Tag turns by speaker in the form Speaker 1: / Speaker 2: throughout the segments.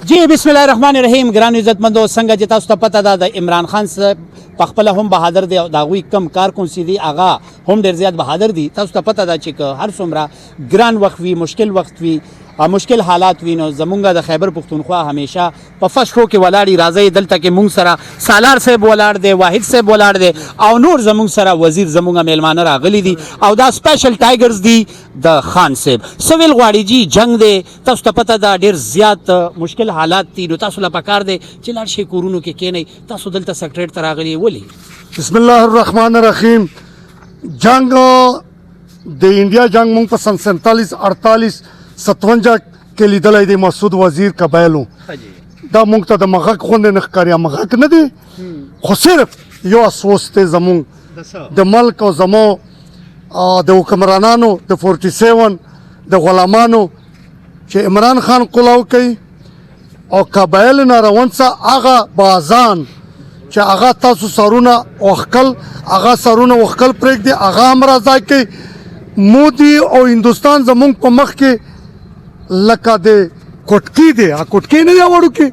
Speaker 1: جی بسم الله الرحمن الرحیم. ګرانو عزتمندو، څنګه چې تاسو ته پته ده د عمران خان صاحب پخپله هم بهادر دی او د هغوی کم کارکونسي دي هغه هم ډېر زیات بهادر دي. تاسو ته پته ده چې که هر څومره ګران وخت وي، مشکل وخت وي، مشکل حالات وي، نو زمونږ د خیبر پښتونخوا همیشه په فرست رو کې ولاړي. راځئ دلته کې مونږ سره سالار صاحب ولاړ دی، واحد صاحب ولاړ دی او نور زمونږ سره وزیر زمونږ میلمانه راغلي دي او دا سپیشل ټایګرز دي د خان صاحب. څه ویل غواړي جي؟ جنګ دی، تاسو ته پته ده ډېر زیات مشکل حالات دي، نو تاسو له پکار دی چې لاړ شئ کورونو کې کښېنئ. تاسو دلته سکرټریټ ته راغلي ولې؟
Speaker 2: بسم الله الرحمن الرحیم. جنگ د انډیا جنگ مونږ په سن 47 48 کې لیدلی دی. مسعود وزیر قبایلو دا مونږ ته د مغک غوندې نه ښکاري. مغک نه دی، خو صرف یو افسوس دی زمونږ د ملک او زمو د حکمرانانو د 47 د غلامانو چې عمران خان قلاو کوي او قبایل ناروند څه هغه بازان چې هغه تاسو سرونه وښکل، هغه سرونه وښکل پرېږدي، هغه هم راځای کوي. مودي او هندوستان زمونږ په مخ کې لکه د کوټکي دی، کوټکي نه دی وړوکې،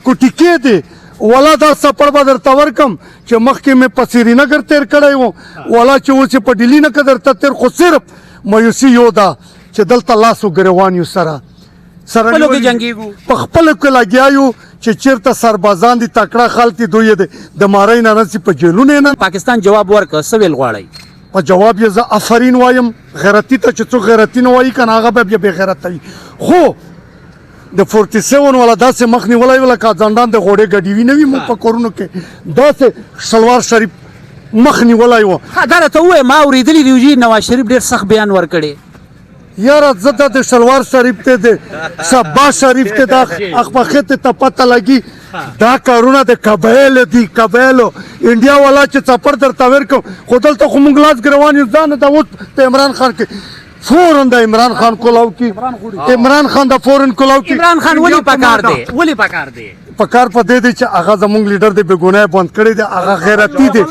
Speaker 2: کوټکي دی. ولا دا سفر به درته ورکم چې مخکې مې په سرینګر تېر کړی و، ولا چې اوس یې په ډیلي نه که درته تېر، خو صرف مایوسي یو ده چې دلته لاس و ګریوان یو سره په خپلو کې لګیا یو چې چېرته سربازان دي، تکړه خلک دي، دوی یې د مارۍ نه نسي په جیلونو یې نه.
Speaker 1: پاکستان جواب ورکړه، څه ویل غواړئ؟
Speaker 2: په جواب یې زه آفرین وایم غیرتي ته، چې څوک غیرتي نه وایي که نه هغه به بیا بې غیرته وي. خو د 47 والا داسې مخ نیولی و لکه ځنډان د غوړې ګډیوي نه وي مونږ په کورونو کې، داسې شلوار شریف مخ نیولی و.
Speaker 1: دا راته ووایه، ما اورېدلي دي چې نواز شریف ډېر سخت بیان ورکړی.
Speaker 2: یاره زه د شلوار شریف ته د شهباز شریف ته دا اخپخې ته پته لګي دا کارونه د قبایلو دي، قبایلو. انډیا والا چې څپړ درته ورکړو، خو دلته خو مونږ لاس ګروان یو ځان د اوس په عمران خان کې فورن د عمران خان کولاو کی، عمران خان د فورن کولاو کی.
Speaker 1: عمران خان ولې پکار دی؟ ولې پکار دی؟
Speaker 2: پکار په دې دی چې هغه زمونږ لیډر دی، بېګناه بند کړی دی، هغه غیرتي دی،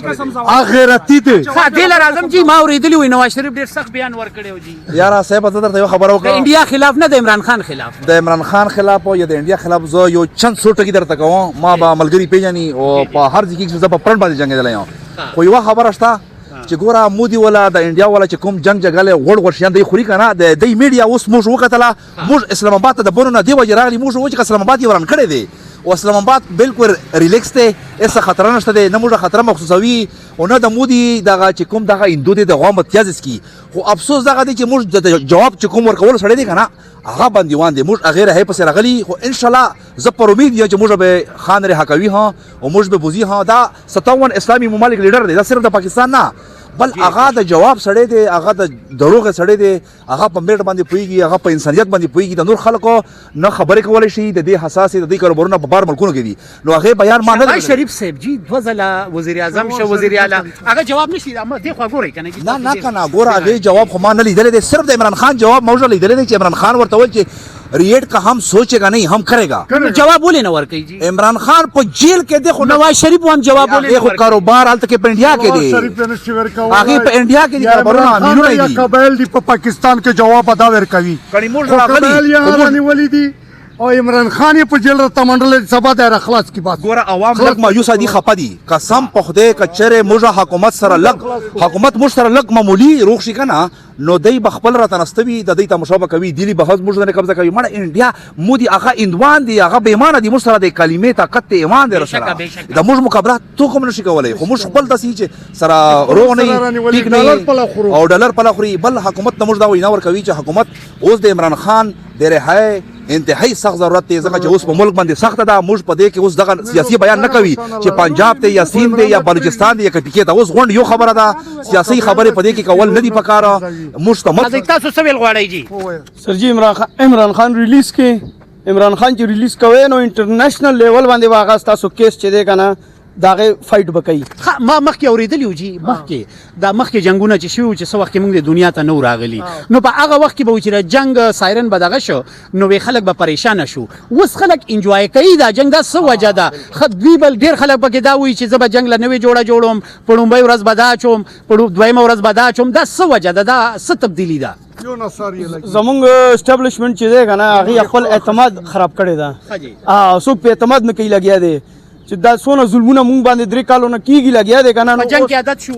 Speaker 2: هغه غیرتي دی.
Speaker 1: دې له راځم چې ما اورېدلي وي نواز شریف ډېر سخت بیان ورکړی و جي.
Speaker 3: یاره صاحب زه درته یو خبره وکړم،
Speaker 1: د انډیا خلاف نه، د عمران خان خلاف.
Speaker 3: د عمران خان خلاف او یا د انډیا خلاف زه یو چند څو ټکي درته کوم. ما به ملګري پیژني او په هر ځای کې زه په فرنټ باندې جنګېدلی یم، خو یوه خبره شته چې ګوره مودي والا د انډیا والا چې کوم جنګ جګړې غوړ غوړ شیان دی خوري که نه، د دې میډیا اوس موږ وکتله، موږ اسلام آباد ته د بنو نه دې وجې راغلي، موږ وایو چې اسلام آباد یې وران کړی دی او اسلام آباد بالکل ریلیکس دی، هېڅ خطره نشته دی، نه موږ خطره محسوسوي او نه د مودي دغه چې کوم دغه هندو دی د غوا متیازس کی. خو افسوس دغه دی چې موږ د جواب چې کوم ورکول سړی دی که نه هغه بندیوان دی، موږ هغې رهۍ پسې راغلي. خو انشاءالله زه پر امید یم چې موږ به خان رها کوي ها او موږ به بوزي ها. دا 57 اسلامي ممالک لیډر دی، دا صرف د پاکستان نه بل هغه د جواب سړی دی، هغه د دروغ سړی دی، هغه په میډ باندې پوهېږي، هغه په انسانیت باندې پوهېږي. د نور خلکو نه خبرې کولی شي، د دې حساسې د دې کاروبارونه په بار ملکونو کې دي، نو هغې بیان ما نه
Speaker 1: شریف صاحب جي 2 ځله وزیر اعظم شو، وزیر اعلی، هغه جواب نشي دې خوا ګورئ که
Speaker 3: نه نه که نه ګوره هغې جواب خو ما نه لیدلی دی، صرف د عمران خان جواب موږ لیدلی دی چې عمران خان ورته ویل چې ریٹ کا ہم سوچے گا نہیں ہم کرے گا.
Speaker 1: جواب بولے نہ ورکی جی.
Speaker 3: عمران خان په جیل کې دیکھو
Speaker 1: نواز شریف هم جواب بولے
Speaker 3: دیکھو کاروبار الته کې په انډیا کې دی، هغه په انډیا کې دي کاروبارونه امینونه دي،
Speaker 2: قبایل دی په پاکستان کې جواب ادا ورکوي.
Speaker 3: کړي موږ راغلي
Speaker 2: ولې دي او عمران خان په جیل را تمنډل سبا د اخلاص کی بات.
Speaker 3: ګوره عوام لګ مایوس دي، خپه دي، قسم په خدای کچره موږ حکومت سره لګ حکومت موږ سره لګ معمولی روغ شي کنه نو دای بخپل را تنستوي، د دې تماشا کوي، دلی بحث موږ نه قبضه کوي. مړه انډیا مودي هغه اندوان دي، هغه بېمانه دي، موږ سره د کلمې طاقت ته ایمان دی سره د موږ مقابله تو کوم نشي کولای. خو موږ خپل داسې چې سره روغ نه ټیک نه او ډالر پلا خوري. بل حکومت ته موږ دا وینا ورکوي چې حکومت اوس د عمران خان د رهایی انتهایی سخت ضرورت دی، ځکه چې اوس په ملک باندې سخته ده. موږ په دې کې اوس دغه سیاسي بیان نه کوي چې پنجاب ته یا سیند دی یا بلوچستان دی یا کټکې ته، اوس غونډ یو خبره ده، سیاسي خبرې په دې کې کول نه دي پکاره. موږ ته مت
Speaker 1: تاسو څه ویل غواړئ جي؟
Speaker 4: سر جی عمران خان ریلیز کې عمران خان چې ریلیز کوي نو انټرنیشنل لیول باندې به هغه ستاسو کیس چې دی که نه د هغې فایټ به کوي.
Speaker 1: ما مخکې اورېدلي وو جي، مخکې جنګونه چې شوي وو چې څه وخت کې موږ د دنیا ته نه و راغلي، نو په هغه وخت کې به و چې د جنګ سایرن به دغه شو نو به خلک به پریشانه شو. اوس خلک انجوای کوي دا جنګ. دا څه وجه ده؟ دوی بل ډېر خلک پکې دا وایي چې زه به جنګ له نوې جوړه جوړوم، په لومبۍ ورځ به دا اچوم، په دویمه ورځ به دا اچوم. دا څه وجه ده؟ دا څه تبدیلي ده؟
Speaker 2: یو نصار یې لګي
Speaker 4: زمونږ اسټابلیشمنت چې دی کنه هغه خپل اعتماد خراب کړی دا څوک په اعتماد نه کوي لګیا دی چې دا څونه ظلمونه مونږ باندې 3 کالونه کیږي لګیا دی کنه
Speaker 1: په جنگ کې عادت شو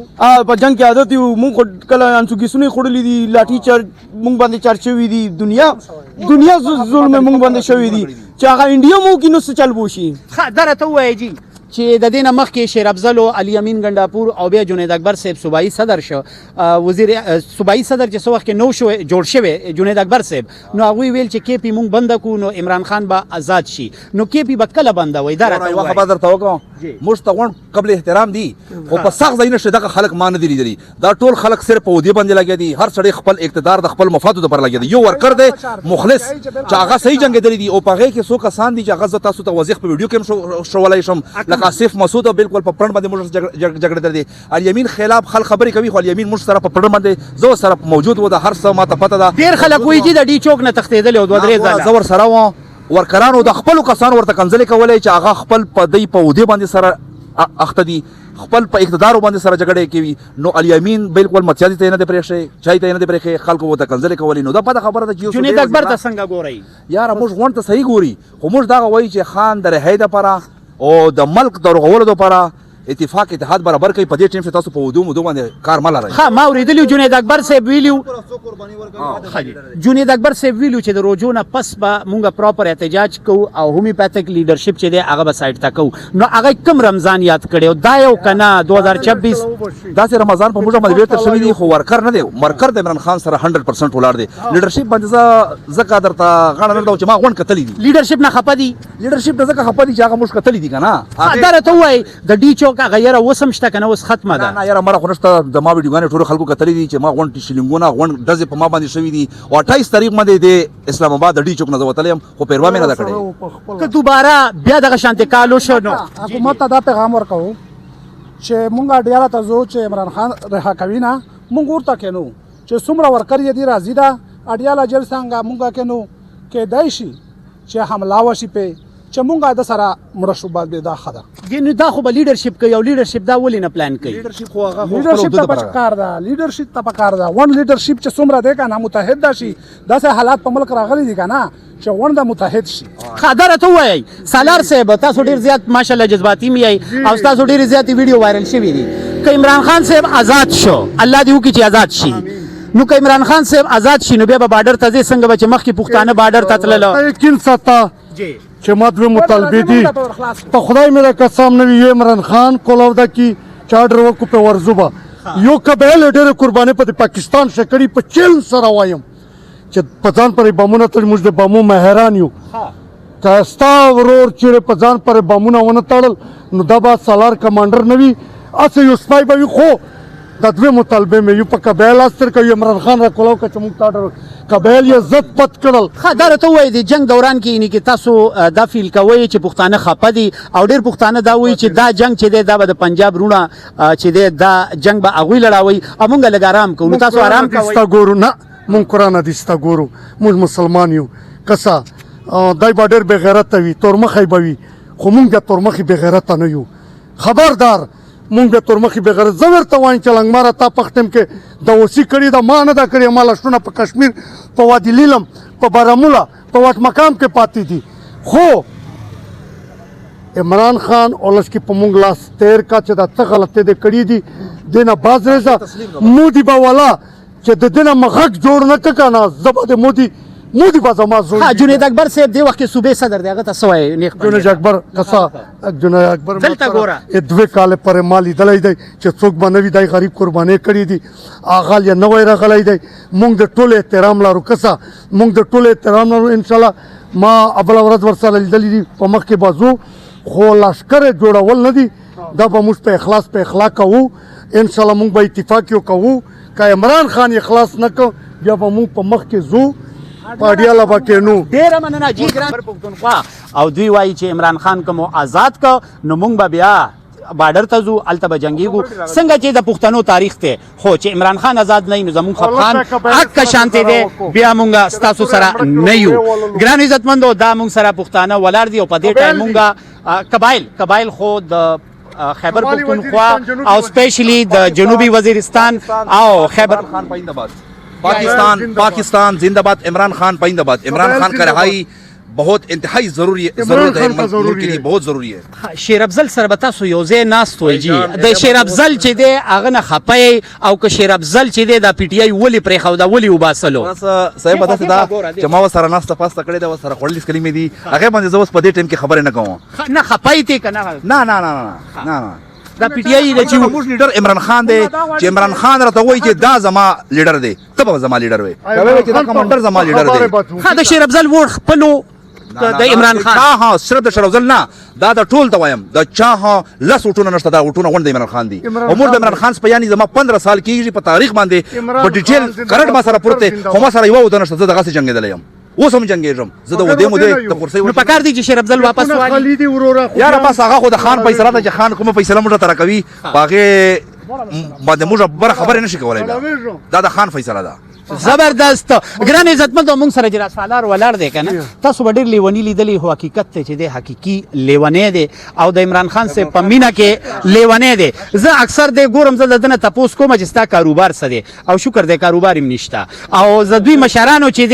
Speaker 4: په جنگ کې عادت یو مونږ کله انسوګیسونه خړلې دي لاټي چارج مونږ باندې چارچوي دي دنیا ظلم مونږ باندې شوی دي چې هغه انډیا مو کې نو څه چل بوشي
Speaker 1: درته وایي جی چې د دینه مخکې شیر افضل او علي امین ګنڈاپور او بیا جنید اکبر صاحب صوبایي صدر شو وزیر صوبایي صدر چې څو وخت کې نو شو جوړ شوی جنید اکبر صاحب نو هغه ویل چې کې پی مونږ بند کو نو عمران خان به آزاد شي نو کې پی بکله بند وای درته
Speaker 3: وای خبر درته وکم مستغون قبل احترام دی او په سخت ځای نشه دغه خلک مان دي لیدلی دا ټول خلک صرف په ودی باندې لګي دي هر سړی خپل اقتدار د خپل مفاد لپاره لګي دي یو ورکر دی مخلص چې هغه صحیح جنگ دی او په هغه کې څو کسان دي چې هغه تاسو ته وضیح په ویډیو کې شولای شم لکه آصف مسعود بالکل په پړن باندې موږ جګړه در دي علي امین خلاف خبرې کوي خو علي امین موږ سره په پړن باندې زو سره موجود و د هر څه ماته پته ده
Speaker 1: ډیر خلک وایي چې د ډي چوک نه تختیدل او دوه درې ځله
Speaker 3: زور سره و ورکرانو د خپل کسان ورته کنځلې کولای چې هغه خپل په دی په ودی باندې سره اخته دي خپل په اقتدار باندې سره جګړه کوي نو علي امین بالکل متیازي ته نه دی پرېښی چای ته نه دی پرېښی خلکو ورته کنځلې کولې نو دا پته خبره ده چې
Speaker 1: جنید اکبر ته څنګه ګوري
Speaker 3: یاره موږ غونډ ته صحیح ګوري خو موږ دا وایي چې خان د رهایی دپاره او د ملک د رغولو دپاره اتفاق اتحاد برابر کوي په دې ټیم چې تاسو په ودو باندې کار مل لرئ
Speaker 1: ها ما اوریدلی جنید اکبر صاحب ویلو جنید اکبر صاحب ویلو چې د روجونه پس به مونږه پراپر احتجاج کوو او هومیوپیتھک لیډرشپ چې دی هغه به سایډ ته کوو نو هغه کم رمضان یاد کړو دا یو کنه 2026
Speaker 3: داسې رمضان په موږ باندې ورته شوی دی خو ورکر نه دی مرکر د عمران خان سره 100% ولاړ دی لیډرشپ باندې زکه درته غاڼه نه دا چې ما غون کتلی دي
Speaker 1: لیډرشپ نه خپه دي
Speaker 3: لیډرشپ د زکه خپه دي چې هغه موږ کتلی دي کنه
Speaker 1: دا راته وای د ډي چوک غیره وسم شته کنه اوس ختمه ده
Speaker 3: نه یاره مړه خو نشته د ما ویډیوګانې ټولو خلکو کتلی دي چې ما غونډ شیلینګونه غونډ ډزې په ما باندې شوي دي او 28 تاریخ باندې د اسلام آباد د ډي چوک نه زه وتلی یم خو پیروا مې نه ده کړې
Speaker 1: که دوباره بیا دغه شانتې کال وشو نو
Speaker 5: حکومت ته دا پیغام ورکوو چې مونږ اډیاله ته ځو چې عمران خان رها کوي نه مونږ ورته کینو چې څومره ورکر یې دي راځي ده اډیاله جل څنګه مونږ کینو کېدای شي چې حمله وشي په چې مونږه د سره مړه شو باندې دا خبره
Speaker 1: ګینه دا خو به لیډرشپ کوي او لیډرشپ دا ولې نه پلان کوي
Speaker 3: لیډرشپ خو هغه
Speaker 5: لیډرشپ ته پکار ده لیډرشپ ته پکار ده ون لیډرشپ چې څومره دی کنه متحد ده شي داسې حالات په ملک راغلي دي کنه چې ون د متحد شي
Speaker 1: خاطر ته وایي سالار صاحب تاسو ډیر زیات ماشاءالله جذباتي می او تاسو ډیر زیات ویډیو وایرل شوی دي که عمران خان صاحب آزاد شو الله دې وکړي چې آزاد شي نو که عمران خان صاحب آزاد شي نو بیا به بارډر ته ځي څنګه به چې مخکې پښتانه بارډر ته تلل
Speaker 2: یقین ساته
Speaker 1: جی
Speaker 2: چې ما دوی مطالبه دي په خدای مې قسم نه وي عمران خان کولاودا کی چارډر وکړو په ورزوبه یو کبل ډېر قرباني په پاکستان شکړی په چیلنج سره وایم چې پځان پر بمونه تل موږ د بمو مهران یو کاستا ورور چې پځان پر بمونه ونه تړل نو دا با سالار کمانډر نوي اسه یو سپای به خو د دوی مطالبه مې یو په کبل استر کوي عمران خان را کولاو که موږ تاړو کبل یې زت پت کړل
Speaker 1: خدای ته وایي د جنگ دوران کې یعنی کې تاسو دا فیل کوي چې پښتانه خپه دي او ډیر پښتانه دا وایي چې دا جنگ چې دی دا به د پنجاب رونه چې دی دا جنگ به هغوی لړاوي او مونږ لږ آرام کوو نو تاسو آرام کوئ
Speaker 2: ګورو نه مونږ قرآن حدیث ته ګورو موږ مسلمان یو کسا دای با ډېر بې غیرته وي تورمخی به وي خو مونږ بیا تورمخي بې غیرته نه یو خبردار مونږ بیا تورمخي بې غیرت زه ورته وایم چې لنګماره تا پختم کې د اوسي کړي ده ما نه ده کړې ما لښتونه په کشمیر په وادي لیلم په بارامولا په واټ مقام کې پاتې دي خو عمران خان اولس کې په مونږ لاس تیر کا چې دا څه غلطۍ دې کړي دي دې نه باز رېځه مودي به والا چې د دې نه مغک جوړ نه که که نه زه به د مودي به زما زوی
Speaker 1: ها جنید اکبر صاحب دی وخت کې صوبې صدر دی هغه ته څه وایي نیغ
Speaker 2: جنید اکبر کسا جنید اکبر
Speaker 1: دلته ګوره
Speaker 2: دوه کال پر ما لیدلی دی چې څوک به نه وي دی غریب قربانۍ کړي دي هغه یې نوی راغلی دی مونږ د ټول احترام لرو کسا مونږ د ټول احترام لرو انشاءالله ما اوله ورځ ورسره لیدلی دي په مخکې به ځو خو لښکر جوړول نه دي دا به موږ په اخلاص په اخلاق کوو انشاءالله مونږ به اتفاق یو کوو که عمران خان اخلاص نه کو بیا به مونږ په مخکې ځو پاډیاله به کینو
Speaker 1: ډېره مننه جی ګران پښتونخوا او دوی وایي چې عمران خان که مو آزاد که نو مونږ به بیا بارډر ته ځو هلته به جنګېږو څنګه چې د پښتنو تاریخ دی خو چې عمران خان آزاد نه وي نو زمونږ خفقان حق شانتې دی بیا مونږ ستاسو سره نه یو ګرانو عزتمندو دا مونږ سره پښتانه ولاړ دي او په دې ټایم مونږ قبایل خو د خیبر پښتونخوا او سپیشلی د جنوبي وزیرستان او خیبر
Speaker 3: पाकिस्तान जिंदाबाद, इमरान खान पाइंदाबाद। इमरान खान का रहाई बहुत इंतहाई जरूरी है, जरूरत है, मुल्क के लिए बहुत जरूरी है।
Speaker 1: شیر افضل سره به تاسو یو ځای ناست وای جی د شیر افضل چې دی هغه نه خپای او که شیر افضل چې دی د پی ټی آی ولې پرېښوده ولې وباسلو
Speaker 3: بس صاحب داسې دا چې ما ورسره ناسته پاسته کړې ده، ورسره خوړلې کلمې دي، هغې باندې زه اوس په دې ټایم کې خبرې نه کوم.
Speaker 1: نه خپای تی که نه
Speaker 3: نه نه نه نه نه
Speaker 1: دا پی ټی آی د چې
Speaker 3: زموږ لیډر عمران خان دی، چې عمران خان راته وایي چې دا زما لیډر دی، ته به زما لیډر وې، چې دا کمانډر زما لیډر دی.
Speaker 1: ها د شیر افضل ووټ خپلو د عمران خان
Speaker 3: ها صرف د شیر افضل نه، دا د ټول ته وایم، د چا ها لس وټونه نشته، دا وټونه غونډ د عمران خان دي. عمر د عمران خان سپیانی زما 15 سال کېږي په تاریخ باندې په ډیټیل کرنټ ما سره پروت، خو ما سره یوه وده نشته، زه دغسې جنګېدلی یم، اوس هم جنګېږم، زه د ودې مودې د کرسۍ
Speaker 1: نو پکار دی چې شیر افضل واپس والي.
Speaker 3: یاره بس هغه خو د خان فیصله ده چې خان کومه فیصله موږ ته راکوي په هغې باندې موږ بره خبرې نشي کولی بیا، دا د خان فیصله ده.
Speaker 1: زبردست ګران عزتمند مونږ سره جرا سالار ولاړ دی کنه تاسو به ډېر لیونی لیدلی خو حقیقت ته چې دی حقیقي لیونی دی او د عمران خان سے په مینه کې لیونی دی. زه اکثر دی ګورم زه د ده نه تپوس کوم چې ستا کاروبار څه دی او شکر دی کاروبار هم نشته او زه دوی مشرانو چې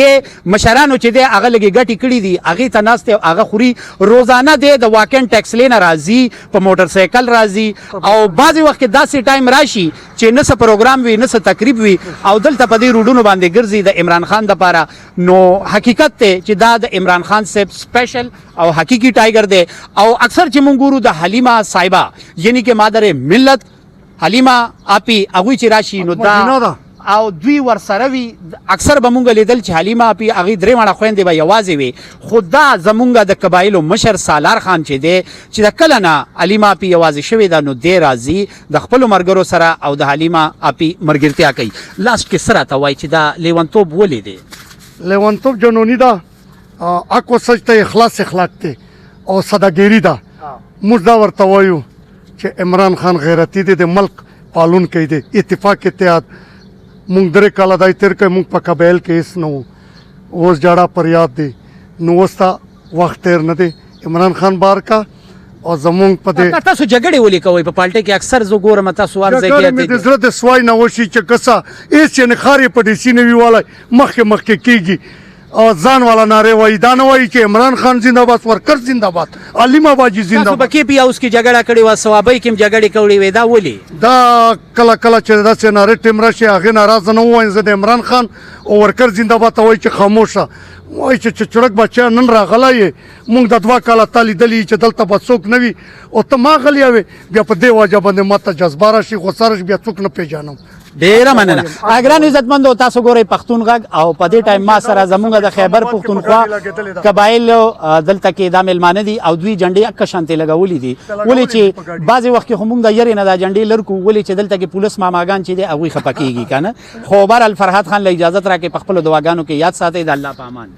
Speaker 1: دی هغه لږې ګټې کړي دي هغې ته ناست دی هغه خوري روزانه دی د واکن ټیکس لینه راځي په موټر سایکل راځي او بعضې وخت کې داسې ټایم راشي چې نه څه پروګرام وي نه څه تقریب وي او دلته په دې روډونو باندې ګرځي د عمران خان دپاره. نو حقیقت دی چې دا د عمران خان صاحب سپیشل او حقیقي ټایګر دی او اکثر چې مونږ ګورو د حلیمه صاحبه یعنی کې مادر ملت حلیمه آپی هغوی چې راشي نو دا او دوی ورسره وي اکثر به مونږ لیدل چې حلیمه آپی هغې درې واړه خویندې به یوازې وي، خو دا زمونږ د قبایلو مشر سالار خان چې دی چې د کله نه حلیمه آپی یوازې شوې ده نو دی راځي د خپلو ملګرو سره او د حلیمه آپی ملګرتیا کوي. لاسټ کې څه راته وایي چې دا لیونتوب ولې دی؟
Speaker 2: لیونتوب جنونی ده، حق و سچ ته اخلاص اخلاق دی او سادهګیري ده. موږ دا ورته وایو چې عمران خان غیرتي دی، د ملک پالونکی دی، اتفاق اتحاد. مونږ درې کاله دای تېر کړی، مونږ په قبایل کې هېڅ نه وو، اوس جاړه پر یاد دی. نو اوس ته وخت تېر نه دی، عمران خان بار کا او زمونږ په دې
Speaker 1: تاسو جګړې ولې کوئ په پالټۍ کې؟ اکثر زه ګورم تاسو هر ځای
Speaker 2: جګړې مې د زړه د سوای نه وشي چې کسه هېڅ یې نه خار یې په ډیسي نه وي والی مخکې کېږي او ځان والا نارې وایي، دا نه وایي چې عمران خان زنده‌باد، ورکر زنده‌باد، علیم آباجي
Speaker 1: تاسو په
Speaker 2: زنده‌باد.
Speaker 1: کې پی هاوس کې جګړه کړې وه، صوابۍ کې هم جګړې کړې وې، دا ولې؟
Speaker 2: دا کله کله چې داسې نارې ټیم راشي هغې ناراضه نه ووایم زه د عمران خان او ورکر زنده‌باد ته وایي چې خاموشه وایي چې چړک بچیا نن راغلی یې، مونږ د 2 کاله تا لیدلي چې دلته به څوک نه وي او ته ما غلی وې، بیا په دې وجه باندې ماته جذبه راشي، غوسه راشي، بیا څوک نه پېژنم.
Speaker 1: ډیره مننه. ګران عزتمندو تاسو ګورئ پښتون غږ او په دې ټایم ما سره زمونږ د خیبر پښتونخوا قبایل دلته کې دا میلمانه دي او دوی جنډې اکه شانتې لګولې دي. ولې چې بعضې وخت کې خو مونږ د یرې نه دا جنډې لر کړو، ولې چې دلته کې پولیس ماماګان چې دی هغوی خفه کېږي که نه. خو بهرحال فرهاد خان له اجازت راکړئ په خپلو دعاګانو کې یاد ساتئ. د الله په امان.